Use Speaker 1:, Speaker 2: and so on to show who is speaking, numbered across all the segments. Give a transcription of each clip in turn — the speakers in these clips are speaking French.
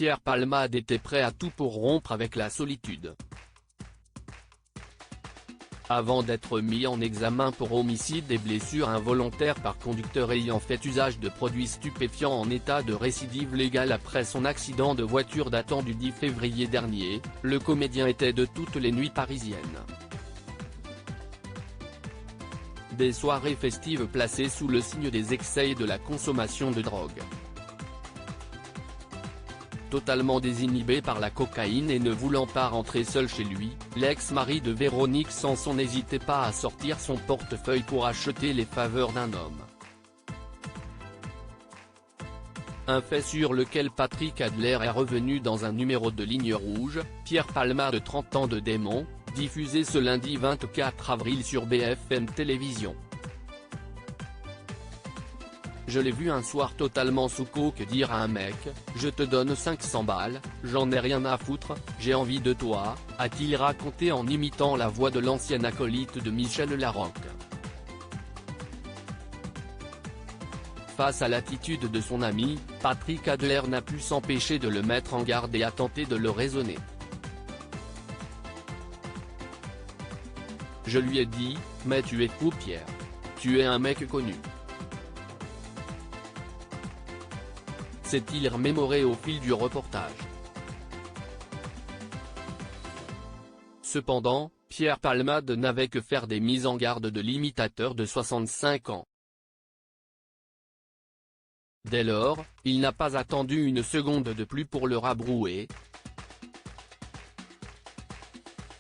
Speaker 1: Pierre Palmade était prêt à tout pour rompre avec la solitude. Avant d'être mis en examen pour homicide et blessure involontaire par conducteur ayant fait usage de produits stupéfiants en état de récidive légale après son accident de voiture datant du 10 février dernier, le comédien était de toutes les nuits parisiennes. Des soirées festives placées sous le signe des excès et de la consommation de drogue. Totalement désinhibé par la cocaïne et ne voulant pas rentrer seul chez lui, l'ex-mari de Véronique Sanson n'hésitait pas à sortir son portefeuille pour acheter les faveurs d'un homme. Un fait sur lequel Patrick Adler est revenu dans un numéro de Ligne Rouge, Pierre Palmade 30 ans de démon, diffusé ce lundi 24 avril sur BFM Télévision. Je l'ai vu un soir totalement sous coke dire à un mec, je te donne 500 balles, j'en ai rien à foutre, j'ai envie de toi, a-t-il raconté en imitant la voix de l'ancien acolyte de Michel Larocque. Face à l'attitude de son ami, Patrick Adler n'a pu s'empêcher de le mettre en garde et a tenté de le raisonner. Je lui ai dit, mais tu es fou Pierre. Tu es un mec connu. S'est-il remémoré au fil du reportage. Cependant, Pierre Palmade n'avait que faire des mises en garde de l'imitateur de 65 ans. Dès lors, il n'a pas attendu une seconde de plus pour le rabrouer.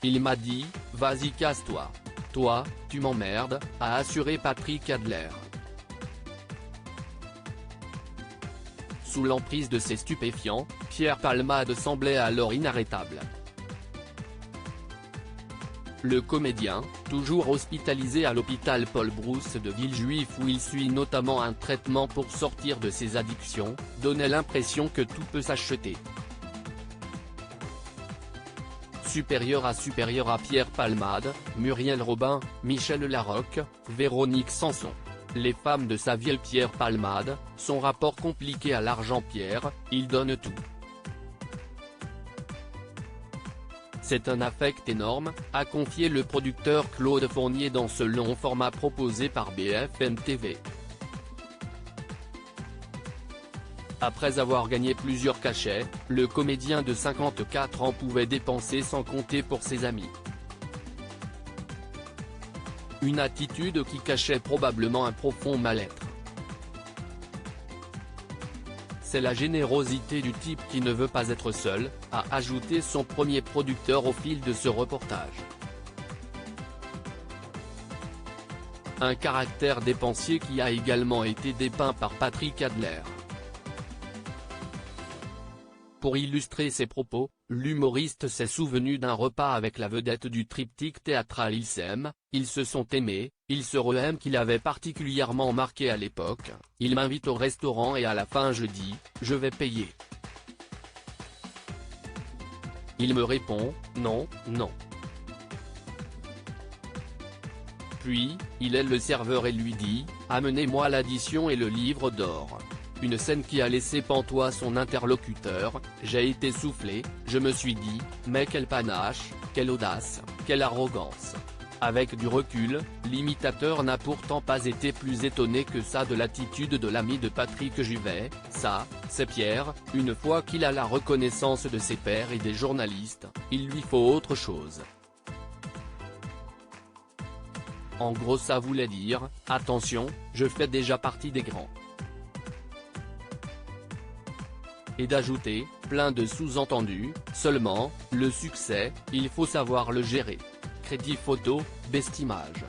Speaker 1: Il m'a dit, vas-y casse-toi. Toi, tu m'emmerdes, a assuré Patrick Adler. Sous l'emprise de ces stupéfiants, Pierre Palmade semblait alors inarrêtable. Le comédien, toujours hospitalisé à l'hôpital Paul Brousse de Villejuif où il suit notamment un traitement pour sortir de ses addictions, donnait l'impression que tout peut s'acheter. Supérieur à Pierre Palmade, Muriel Robin, Michel Larocque, Véronique Sanson. Les femmes de sa vieille Pierre Palmade, son rapport compliqué à l'argent Pierre, il donne tout. C'est un affect énorme, a confié le producteur Claude Fournier dans ce long format proposé par BFM TV. Après avoir gagné plusieurs cachets, le comédien de 54 ans pouvait dépenser sans compter pour ses amis. Une attitude qui cachait probablement un profond mal-être. C'est la générosité du type qui ne veut pas être seul, a ajouté son premier producteur au fil de ce reportage. Un caractère dépensier qui a également été dépeint par Patrick Adler. Pour illustrer ses propos, l'humoriste s'est souvenu d'un repas avec la vedette du triptyque théâtral Ils s'aiment, ils se sont aimés, ils se re-aiment qu'il avait particulièrement marqué à l'époque. Il m'invite au restaurant et à la fin je dis, je vais payer. Il me répond, non, non. Puis, il est le serveur et lui dit, amenez-moi l'addition et le livre d'or. Une scène qui a laissé pantois son interlocuteur, j'ai été soufflé, je me suis dit, mais quel panache, quelle audace, quelle arrogance. Avec du recul, l'imitateur n'a pourtant pas été plus étonné que ça de l'attitude de l'ami de Patrick Juvet, ça, c'est Pierre, une fois qu'il a la reconnaissance de ses pairs et des journalistes, il lui faut autre chose. En gros ça voulait dire, attention, je fais déjà partie des grands. Et d'ajouter, plein de sous-entendus, seulement, le succès, il faut savoir le gérer. Crédit photo, Bestimage.